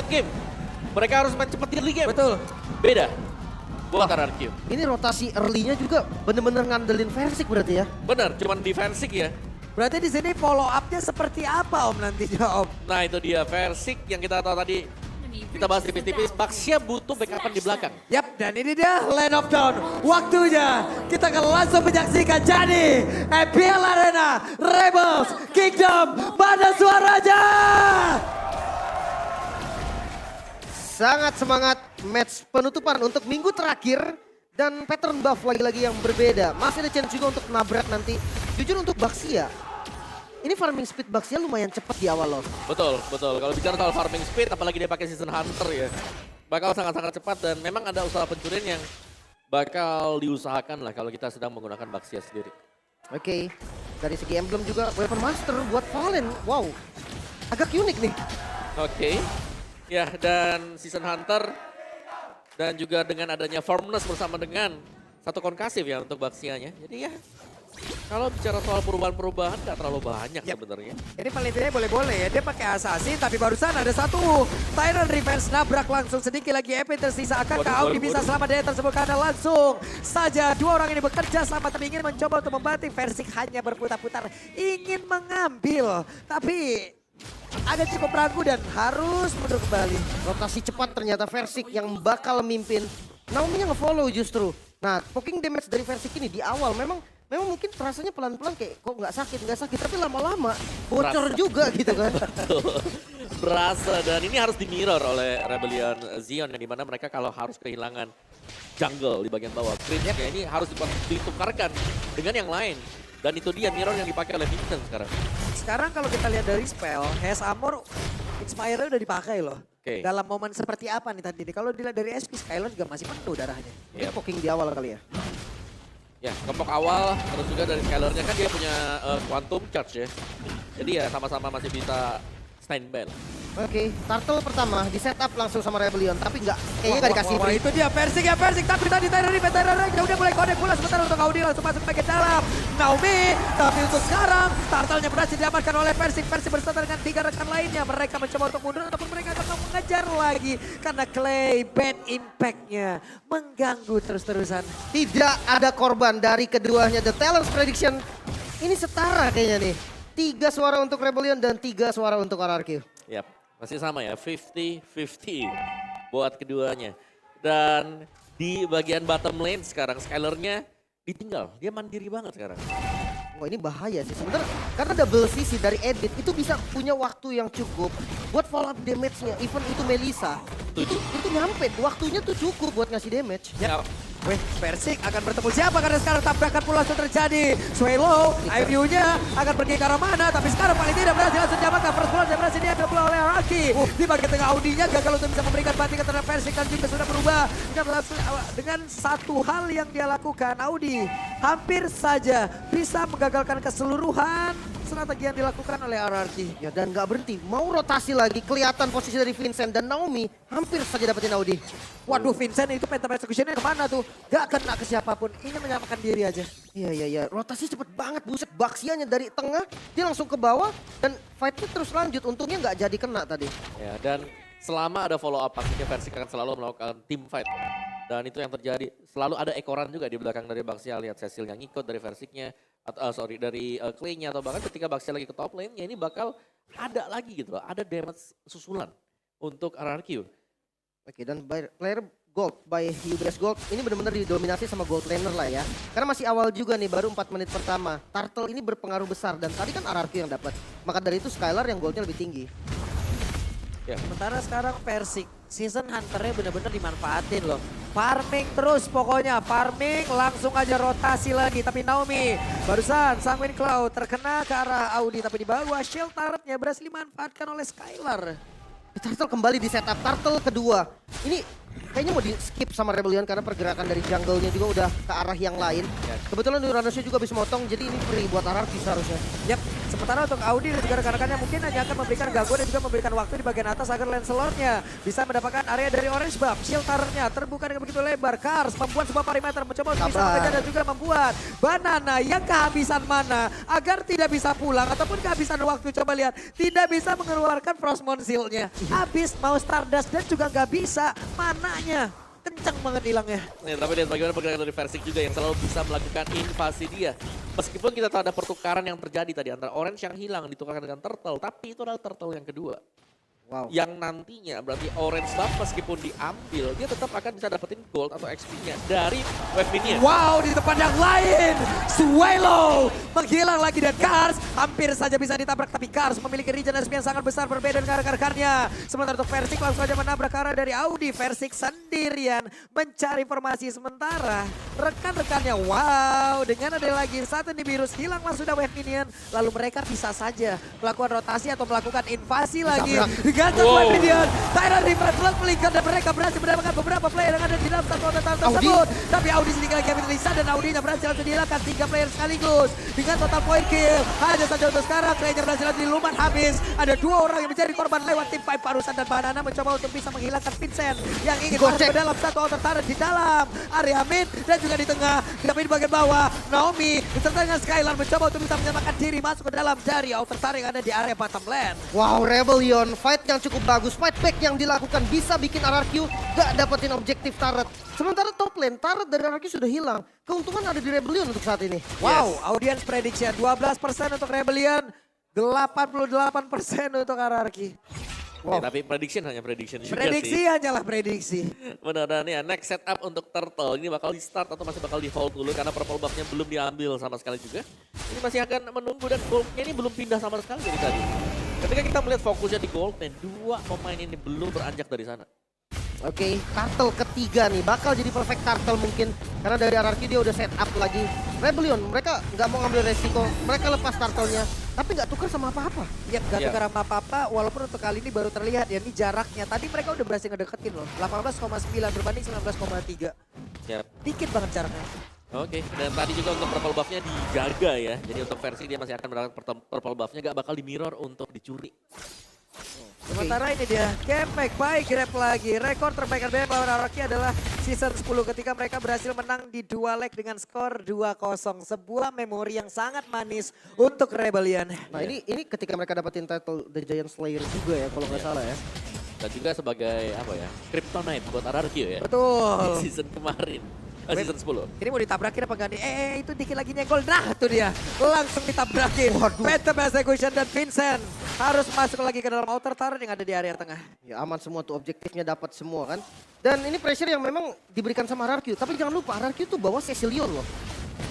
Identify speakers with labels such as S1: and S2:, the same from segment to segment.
S1: game. Mereka harus main cepat di early game.
S2: Betul.
S1: Beda buat RRQ.
S3: Ini rotasi early-nya juga bener-bener ngandelin Versik berarti ya.
S1: Bener, cuman defensif ya.
S2: Berarti di sini follow up-nya seperti apa Om nantinya Om?
S1: Nah itu dia Versik yang kita tahu tadi. Kita bahas tipis-tipis, Baxia butuh backupan di belakang.
S2: Yap, dan ini dia Land of Dawn. Waktunya kita akan langsung menyaksikan jadi EPL Arena Rebels Kingdom. Mana suaranya?
S3: Sangat semangat match penutupan untuk minggu terakhir. Dan pattern buff lagi-lagi yang berbeda. Masih ada chance juga untuk nabrak nanti. Jujur untuk Baxia, ini farming speed Baxia lumayan cepat di awal loh.
S1: Betul, betul. Kalau bicara soal farming speed, apalagi dia pakai Season Hunter ya. Bakal sangat-sangat cepat dan memang ada usaha pencurian yang bakal diusahakan lah kalau kita sedang menggunakan Baxia sendiri.
S3: Oke, dari segi emblem juga Weapon Master buat Fallen. Wow, agak unik nih.
S1: Oke. Ya, dan Season Hunter dan juga dengan adanya Firmness bersama dengan satu konkasif ya untuk Baxianya. Jadi ya, kalau bicara soal perubahan-perubahan nggak terlalu banyak sebenarnya.
S2: Ini paling tidak boleh-boleh ya, dia pakai assassin tapi barusan ada satu Tyrant Revenge nabrak langsung sedikit lagi EP tersisa. Akankah Audi bisa selamat dari tersebut karena langsung saja dua orang ini bekerja sama tapi ingin mencoba untuk membanting. Versik hanya berputar-putar ingin mengambil tapi agak cukup ragu dan harus mundur kembali.
S3: Rotasi cepat ternyata Versik yang bakal memimpin. Naomi-nya nge-follow justru. Nah, poking damage dari Versik ini di awal memang mungkin rasanya pelan-pelan kayak kok nggak sakit, tapi lama-lama bocor juga gitu kan.
S1: Berasa dan ini harus di-mirror oleh Rebellion Zion yang dimana mereka kalau harus kehilangan jungle di bagian bawah. Cringe ini harus ditukarkan dengan yang lain. Dan itu dia mirror yang dipakai oleh Vincent sekarang.
S2: Sekarang kalau kita lihat dari spell, Hes Armor Inspire udah dipakai loh.
S1: Oke.
S2: Dalam momen seperti apa nih tadi? Kalau dilihat dari SP, Skylar juga masih penuh darahnya.
S3: Ini poking di awal kali ya.
S1: Ya, kelompok awal, terus juga dari Skylar-nya kan dia punya Quantum Charge ya. Jadi ya sama-sama masih bisa standby lah.
S3: Oke, Turtle pertama di setup langsung sama Rebellion, tapi kayaknya nggak dikasih
S2: Wah,
S3: free.
S2: itu dia Versik ya Versik, tapi tadi Tyrant udah mulai connect pula sebentar untuk Audi langsung masuk bagian dalam. Naomi, tapi untuk sekarang Turtle-nya berhasil diamankan oleh Versik. Versik bersama dengan 3 rekan lainnya. Mereka mencoba untuk mundur ataupun mereka akan mengejar lagi. Karena Clay bad impact-nya mengganggu terus-terusan.
S3: Tidak ada korban dari keduanya. The Talents Prediction ini setara kayaknya nih. 3 suara untuk Rebellion dan 3 suara untuk RRQ.
S1: Yap, masih sama ya, 50-50 buat keduanya. Dan di bagian bottom lane sekarang Skylar-nya ditinggal, dia mandiri banget sekarang.
S3: Wah ini bahaya sih sebenarnya karena double CC dari Edit itu bisa punya waktu yang cukup buat follow up damage-nya. Even itu Melissa, itu nyampe waktunya tuh cukup buat ngasih damage.
S1: Ya,
S2: Weh, Versik akan bertemu siapa karena sekarang tabrakan pula langsung terjadi. Swallow, IVU-nya akan pergi ke arah mana, tapi sekarang paling tidak berhasil langsung diamankan. First blood yang berhasil diambil pula oleh Raki. Di bagian tengah Audinya gagal untuk bisa memberikan bantingan terhadap Versik dan juga sudah berubah. Dengan satu hal yang dia lakukan, Audi hampir saja bisa menggagalkan keseluruhan strategi yang dilakukan oleh RRQ.
S3: Ya dan nggak berhenti, mau rotasi lagi, kelihatan posisi dari Vincent dan Naomi hampir saja dapetin Audi.
S2: Waduh, Vincent itu Phantom Execution-nya kemana tuh? Gak kena ke siapapun, ingin menyelamatkan diri aja.
S3: Iya, rotasi cepet banget, buset Baxianya dari tengah, dia langsung ke bawah dan fight-nya terus lanjut, untungnya nggak jadi kena tadi.
S1: ya, dan selama ada follow up pastinya Versik akan selalu melakukan team fight. Dan itu yang terjadi, selalu ada ekoran juga di belakang dari Baxia. Lihat Cecil yang ngikut dari Versiknya, dari Clay-nya, atau bahkan ketika Baxia lagi ke top lane-nya ini bakal ada lagi gitu, ada damage susulan untuk RRQ.
S3: Oke, dan player Gold by Hubris Gold ini benar-benar didominasi sama Gold Laner lah ya. Karena masih awal juga nih, baru 4 menit pertama. Turtle ini berpengaruh besar dan tadi kan RRQ yang dapat. Maka dari itu Skylar yang goldnya lebih tinggi.
S1: Ya.
S2: Sementara sekarang Versik, season hunternya benar-benar dimanfaatin loh. Farming terus pokoknya, farming langsung aja rotasi lagi. Tapi Naomi barusan Sanguine Cloud terkena ke arah Audi. Tapi di bawah shield turretnya berhasil dimanfaatkan oleh Skylar.
S3: Turtle kembali di setup, Turtle kedua. Ini kayaknya mau di skip sama Rebellion karena pergerakan dari jungle-nya juga udah ke arah yang lain. Kebetulan Uranusnya juga habis motong, jadi ini free buat RRQ seharusnya.
S2: Yap, Sementara untuk Audi dan juga rekan-rekannya mungkin hanya akan memberikan gangguan dan juga memberikan waktu di bagian atas agar Lancelot-nya bisa mendapatkan area dari Orange Buff. Shield turret-nya terbuka dengan begitu lebar. Cars membuat sebuah perimeter mencoba untuk bisa mengejar dan juga membuat Banana yang kehabisan mana agar tidak bisa pulang ataupun kehabisan waktu. Coba lihat, tidak bisa mengeluarkan Frostmourne Shield-nya. Habis mau Stardust dan juga nggak bisa mananya. Kencang banget hilangnya.
S1: Nih, tapi lihat bagaimana pergerakan dari Versik juga yang selalu bisa melakukan invasi dia. Meskipun kita tahu ada pertukaran yang terjadi tadi antara Orange yang hilang ditukarkan dengan Turtle, tapi itu adalah Turtle yang kedua.
S3: Wow.
S1: Yang nantinya berarti Orange Buff meskipun diambil, dia tetap akan bisa dapetin gold atau XP-nya dari Wave Minion.
S2: Wow, di tempat yang lain, Swallow menghilang lagi dan Cars hampir saja bisa ditabrak. Tapi Cars memiliki regenerasi yang sangat besar berbeda dengan rekan-rekannya. Sementara untuk Versik langsung saja menabrak ke arah dari Audi. Versik sendirian mencari informasi sementara. Rekan-rekannya, wow, dengan ada lagi satu di virus hilang langsung sudah Wave Minion. Lalu mereka bisa saja melakukan rotasi atau melakukan invasi lagi. Gantung Wave Minion, Tyrant Reaper Blood melingkar dan mereka berhasil mendapatkan beberapa player yang ada di dalam satu total tersebut. Tapi Audi sedikit lagi ambil Lisa dan Audinya berhasil langsung dihilangkan 3 player sekaligus. Dengan total point kill, hanya saja untuk sekarang Klaynya berhasil langsung dilumat habis. Ada 2 orang yang menjadi korban lewat tim Five Parusan dan Banana mencoba untuk bisa menghilangkan Vincent yang ingin masuk ke dalam satu outer turret di dalam area mid dan juga di tengah. Tapi di bagian bawah, Naomi beserta dengan Skylar mencoba untuk bisa menyelamatkan diri masuk ke dalam dari outer turret yang ada di area bottom lane.
S3: Wow, Rebellion fight yang cukup bagus. Fight back yang dilakukan bisa bikin RRQ gak dapetin objektif turret. Sementara top lane, turret dari RRQ sudah hilang. Keuntungan ada di Rebellion untuk saat ini.
S2: Wow, audience prediction 12% untuk Rebellion, 88% untuk RRQ.
S1: Wow. Ya, tapi prediction hanya prediction juga
S2: Prediksi
S1: sih.
S2: hanyalah prediksi.
S1: Benar-benar ya, next setup untuk Turtle ini bakal di start atau masih bakal di hold dulu karena purple buff-nya belum diambil sama sekali juga. Ini masih akan menunggu dan gold-nya ini belum pindah sama sekali dari tadi. Ketika kita melihat fokusnya di gold dan 2 pemain ini belum beranjak dari sana.
S3: Oke, turtle ketiga nih bakal jadi perfect turtle mungkin karena dari RRQ dia udah set up lagi. Rebellion mereka nggak mau ngambil resiko, mereka lepas turtle-nya tapi nggak tukar sama apa-apa.
S2: Ya, gak
S1: Iya.
S2: tukar apa-apa, walaupun untuk kali ini baru terlihat ya, ini jaraknya. Tadi mereka udah berhasil ngedeketin loh, 18,9 berbanding 19,3.
S1: Siap.
S2: Dikit banget jaraknya.
S1: Oke, dan tadi juga untuk purple buff-nya dijaga ya. Jadi untuk versi dia masih akan mendapatkan purple buff-nya gak bakal di mirror untuk dicuri.
S2: Sementara ini dia, Campack baik grab lagi. Rekor terbaik RBM lawan Araki adalah season 10 ketika mereka berhasil menang di 2 leg dengan skor 2-0. Sebuah memori yang sangat manis untuk Rebellion.
S3: Nah ini ketika mereka dapetin title The Giant Slayer juga ya kalau nggak salah ya.
S1: Dan juga sebagai apa ya, Kryptonite buat RRQ ya.
S2: Betul.
S1: Di season kemarin, season 10.
S2: Ini mau ditabrakin apa enggak nih? Itu dikit lagi nyenggol. Nah tuh dia, langsung ditabrakin.
S3: Waduh.
S2: Phantom Execution dan Vincent harus masuk lagi ke dalam outer turret yang ada di area tengah.
S3: Ya aman semua tuh, objektifnya dapat semua kan. Dan ini pressure yang memang diberikan sama RRQ. Tapi jangan lupa RRQ tuh bawa Cecilion loh.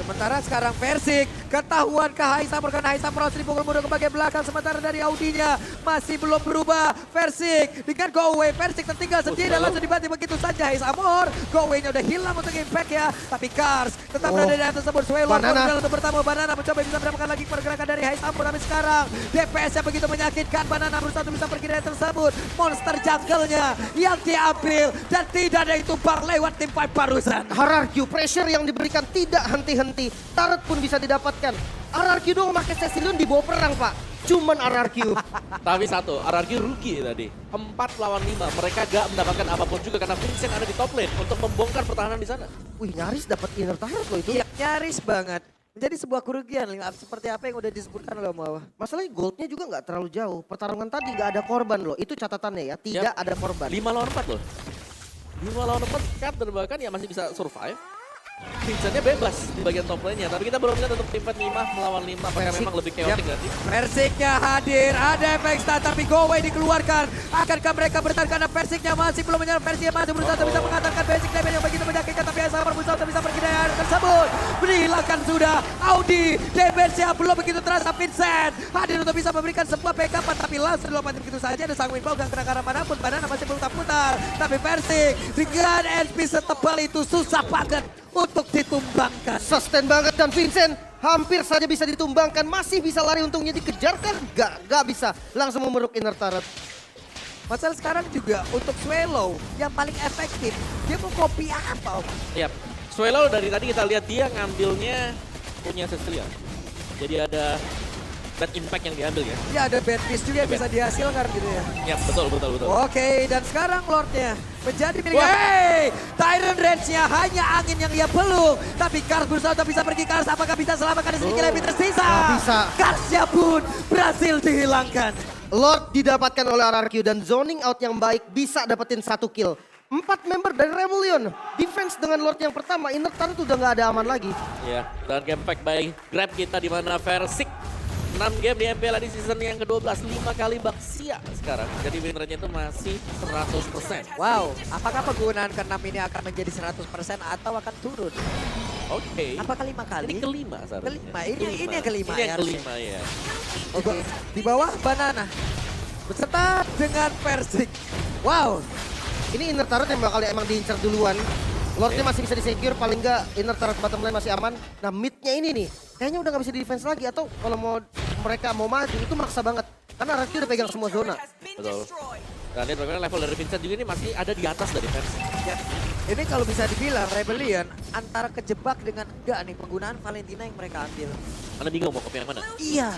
S2: Sementara sekarang Versik ketahuan ke Haisam, karena Haisam Ross dipukul mundur ke bagian belakang. Sementara dari Audinya masih belum berubah. Versik dengan go away, Versik tertinggal sendiri dan langsung dibanting begitu saja. Haisamor, go away-nya udah hilang untuk impact ya. Tapi Cars tetap berada di atas tersebut. Swallow untuk bertemu Banana mencoba bisa mendapatkan lagi pergerakan dari Haisamor. Tapi sekarang DPS-nya begitu menyakitkan. Banana berusaha untuk bisa pergi dari tersebut. Monster jungle-nya yang diambil dan tidak ada yang tumpang lewat tim Five Parusan.
S3: RRQ pressure yang diberikan tidak henti-henti. Turret pun bisa didapatkan. RRQ dong pakai Cecilion di bawah perang pak. Cuman RRQ.
S1: Tapi satu, RRQ rugi tadi. 4 lawan 5, mereka gak mendapatkan apapun juga karena Vincent ada di top lane untuk membongkar pertahanan di sana.
S3: Wih nyaris dapat inner turret loh itu.
S2: Iya, nyaris banget. Menjadi sebuah kerugian seperti apa yang udah disebutkan oleh Om Wawa.
S3: Masalahnya goldnya juga nggak terlalu jauh. Pertarungan tadi nggak ada korban loh. Itu catatannya ya. Tidak ada korban.
S1: 5 lawan 4 loh. 5 lawan 4 Cap dan bahkan ya masih bisa survive. Vincentnya bebas di bagian top lane-nya. Tapi kita belum lihat untuk tim fight 5 melawan 5. Apakah memang lebih chaotic nanti?
S2: Persiknya hadir, ada efek stun tapi go away dikeluarkan. Akankah mereka bertahan karena Persiknya masih belum menyerang. Persiknya masih berusaha untuk bisa mengantarkan basic damage yang begitu menyakitkan. Tapi Haisamor berusaha untuk bisa pergi dari area tersebut. Menghilangkan sudah Audi, damage-nya belum begitu terasa. Vincent hadir untuk bisa memberikan sebuah backup. Tapi langsung dilompat begitu saja. Ada sang Winbow gak kena ke arah manapun. Banana masih putar-putar. Tapi Persik dengan SP setebal itu susah banget untuk ditumbangkan.
S3: Sustain banget dan Vincent hampir saja bisa ditumbangkan. Masih bisa lari untungnya dikejar kan? Gak bisa. Langsung memeruk inner turret.
S2: Masalah sekarang juga untuk Swallow yang paling efektif. Dia mau copy apa?
S1: Yap. Swallow dari tadi kita lihat dia ngambilnya punya Cecilion. Jadi ada bad impact yang diambil ya.
S2: Ya ada bad miss juga yang bisa dihasilkan gitu ya.
S1: Ya betul.
S2: Oke, dan sekarang Lordnya menjadi milik.
S1: Wah.
S2: Hey, Tyrant range-nya hanya angin yang ia peluk. Tapi Kars berusaha untuk bisa pergi. Kars apakah bisa selamatkan sedikit lebih tersisa?
S3: Nggak bisa.
S2: Karsnya pun berhasil dihilangkan.
S3: Lord didapatkan oleh RRQ dan zoning out yang baik bisa dapetin 1 kill. 4 member dari Rebellion. Defense dengan Lord yang pertama, inner turret udah nggak ada aman lagi.
S1: Ya, dan game pack by Grab kita di mana Versik 6 game di MPL di season yang ke-12, 5 kali Baxia sekarang. Jadi win rate-nya itu masih 100%.
S2: Wow, apakah penggunaan ke-6 ini akan menjadi 100% atau akan turun?
S1: Oke.
S2: Apakah 5 kali?
S1: Ini kelima seharusnya.
S2: Kelima, ini yang kelima
S1: Ini
S2: ya
S1: yang
S2: harusnya.
S1: kelima ya.
S2: Oke, di bawah Banana. Beserta dengan Versik. Wow,
S3: Ini inner turret yang bakal emang diincar duluan. Lordnya masih bisa di-secure, paling nggak inner turret bottom lane masih aman. Nah midnya ini nih, kayaknya udah nggak bisa di-defense lagi. Atau kalau mereka mau maju itu maksa banget. Karena RRQ udah pegang semua zona.
S1: Betul. Dan lihat bagaimana level dari Vincent juga ini masih ada di atas dari fans.
S2: ya. Ini kalau bisa dibilang Rebellion antara kejebak dengan enggak nih penggunaan Valentina yang mereka ambil.
S1: Anda bingung mau kopi yang mana?
S2: Iya,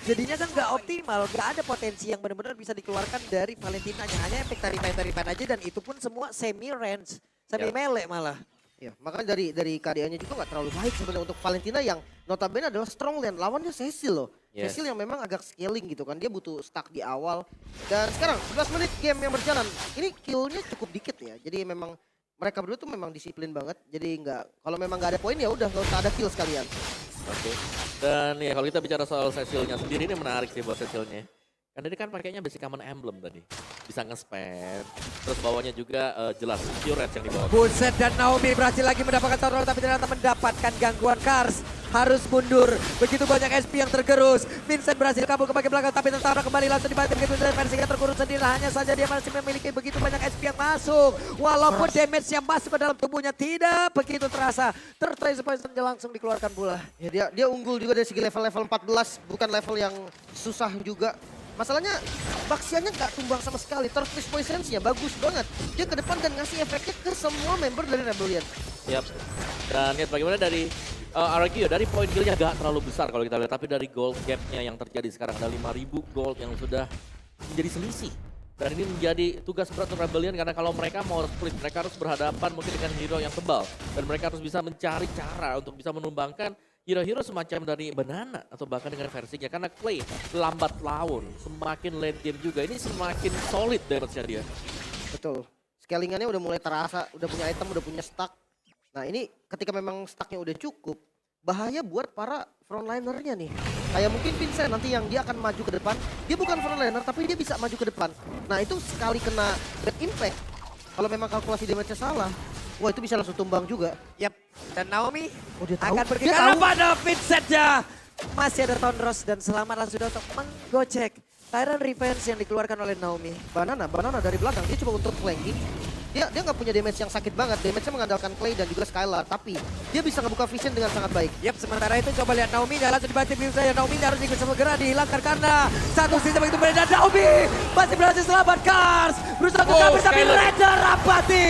S2: jadinya kan nggak optimal, nggak ada potensi yang benar-benar bisa dikeluarkan dari Valentinanya. Hanya efek taripan aja dan itu pun semua semi range, semi melee malah.
S3: Ya, makanya dari KDA-nya juga nggak terlalu baik sebenarnya untuk Valentina yang notabene adalah strong lane. Lawannya Cecil loh.
S1: Yes.
S3: Cecil yang memang agak scaling gitu kan. Dia butuh stack di awal. Dan sekarang 11 menit game yang berjalan. Ini kill-nya cukup dikit ya. Jadi memang mereka berdua tuh memang disiplin banget. Jadi kalau memang nggak ada poin ya udah nggak usah ada kill sekalian.
S1: Oke. Dan ya kalau kita bicara soal Cecilnya sendiri ini menarik sih buat Cecilnya. Karena dia kan pakainya basic common emblem tadi. Bisa nge-spam. Terus bawahnya juga jelas pure red yang dibawa.
S2: Buset dan Naomi berhasil lagi mendapatkan tornado tapi ternyata mendapatkan gangguan Kars. Harus mundur. Begitu banyak SP yang tergerus. Vincent berhasil kabur ke bagian belakang tapi tertabrak kembali langsung dibanting begitu dan versinya terkurung sendiri. Hanya saja dia masih memiliki begitu banyak SP yang masuk. Walaupun damage yang masuk ke dalam tubuhnya tidak begitu terasa. Tertrace poisonnya langsung dikeluarkan pula.
S3: Ya dia unggul juga dari segi level 14. Bukan level yang susah juga. Masalahnya Baxianya nggak tumbang sama sekali. Turtles poisons-nya bagus banget. Dia ke depan dan ngasih efeknya ke semua member dari Rebellion.
S1: Yap. Dan lihat bagaimana dari RRQ ya, dari poin kill-nya gak terlalu besar kalau kita lihat. Tapi dari gold gap-nya yang terjadi sekarang ada 5.000 gold yang sudah menjadi selisih. Dan ini menjadi tugas berat untuk Rebellion karena kalau mereka mau split, mereka harus berhadapan mungkin dengan hero yang tebal. Dan mereka harus bisa mencari cara untuk bisa menumbangkan hero-hero semacam dari Banana atau bahkan dengan versinya. Karena Clay lambat laun, semakin late game juga. Ini semakin solid damage-nya dia.
S3: Betul. Scalingannya udah mulai terasa, udah punya item, udah punya stack. Nah ini ketika memang stacknya udah cukup, bahaya buat para frontlinernya nih. Kayak mungkin Vincent nanti yang dia akan maju ke depan. Dia bukan frontliner tapi dia bisa maju ke depan. Nah itu sekali kena bad impact, kalau memang kalkulasi damage-nya salah, wah itu bisa langsung tumbang juga.
S2: Yap, dan Naomi
S3: dia tahu.
S2: akan pergi
S3: Dia
S2: karena
S3: tahu.
S2: pada Vincent-nya. Masih ada Tonros dan selamat langsung untuk menggocek Tyrant Revenge yang dikeluarkan oleh Naomi.
S3: Banana dari belakang, dia coba untuk flanking. Dia nggak punya damage yang sakit banget, damage-nya mengandalkan Clay dan juga Skylar. Tapi dia bisa ngebuka vision dengan sangat baik.
S2: Yap, sementara itu coba lihat Naomi dan langsung dibanting begitu saja. Naomi harus ikut segera dihilangkan karena satu sistem begitu berbeda. Naomi masih berhasil selamat. Kars berusaha untuk kabur tapi Raider Rapati.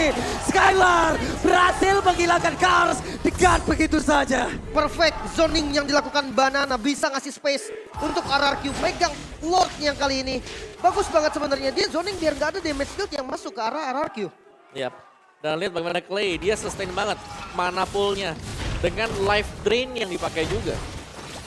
S2: Skylar berhasil menghilangkan Kars dengan begitu saja.
S3: Perfect zoning yang dilakukan Banana bisa ngasih space untuk RRQ megang Lord yang kali ini. Bagus banget sebenarnya, dia zoning biar nggak ada damage field yang masuk ke arah RRQ.
S1: Yap. Dan lihat bagaimana Clay, dia sustain banget mana pool-nya dengan life drain yang dipakai juga.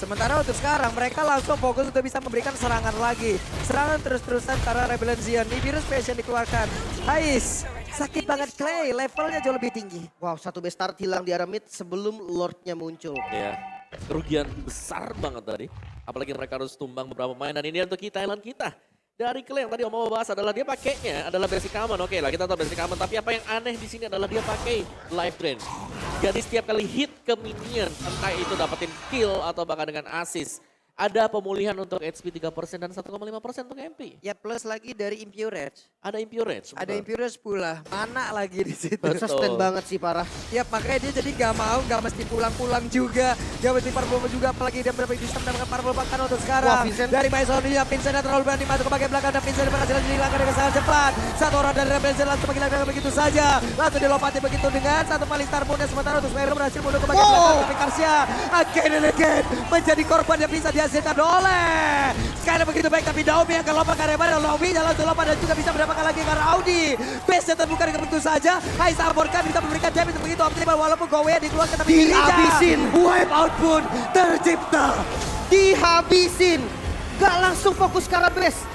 S2: Sementara untuk sekarang mereka langsung fokus untuk bisa memberikan serangan lagi. Serangan terus-terusan karena Rebellion Zion. Ini virus space yang dikeluarkan. Hais, sakit banget Clay, levelnya jauh lebih tinggi.
S3: Wow, satu base start hilang di arah mid sebelum Lordnya muncul.
S1: Ya, kerugian besar banget tadi. Apalagi mereka harus tumbang beberapa pemain dan ini untuk Thailand kita. Dari Clay yang tadi Om mau bahas adalah dia pakainya adalah basic common. Oke lah kita tahu basic common, tapi apa yang aneh di sini adalah dia pakai life drain. Jadi setiap kali hit ke minion, entah itu dapetin kill atau bahkan dengan assist, ada pemulihan untuk HP 3% dan 1,5% untuk MP.
S2: Ya plus lagi dari Impurage.
S1: Ada Impurage.
S2: Ada Impurage pula. Mana lagi di situ.
S3: Sustain banget sih parah.
S2: Ya makanya dia jadi gak mau, gak mesti pulang-pulang juga. Gak mesti parpol juga, apalagi dia berapa bisa mendapatkan parpol bahkan untuk sekarang.
S3: Wah, Vincent.
S2: Dari Maisonia, Vincent yang terlalu berani masuk ke bagian belakang dan Vincent berhasil dihilangkan dengan sangat cepat. Satu orang dari Rebellion langsung menghilangkan begitu saja. Langsung dilompati begitu dengan satu Malistar Moon. Sementara untuk Smairo berhasil mundur ke bagian belakang. Tapi Karsia again and again menjadi korban yang bisa dihasilkan Setan oleh. Sekarang begitu baik tapi Naomi akan lompat ke area mana. Naomi jalan untuk lompat dan juga bisa mendapatkan lagi ke arah Audi. Base terbuka dengan begitu saja. Hai Saborka bisa memberikan damage begitu optimal walaupun Gowe dikeluarkan tapi
S3: Dihabisin.
S2: Wipe out pun tercipta.
S3: Dihabisin. Gak langsung fokus ke arah base.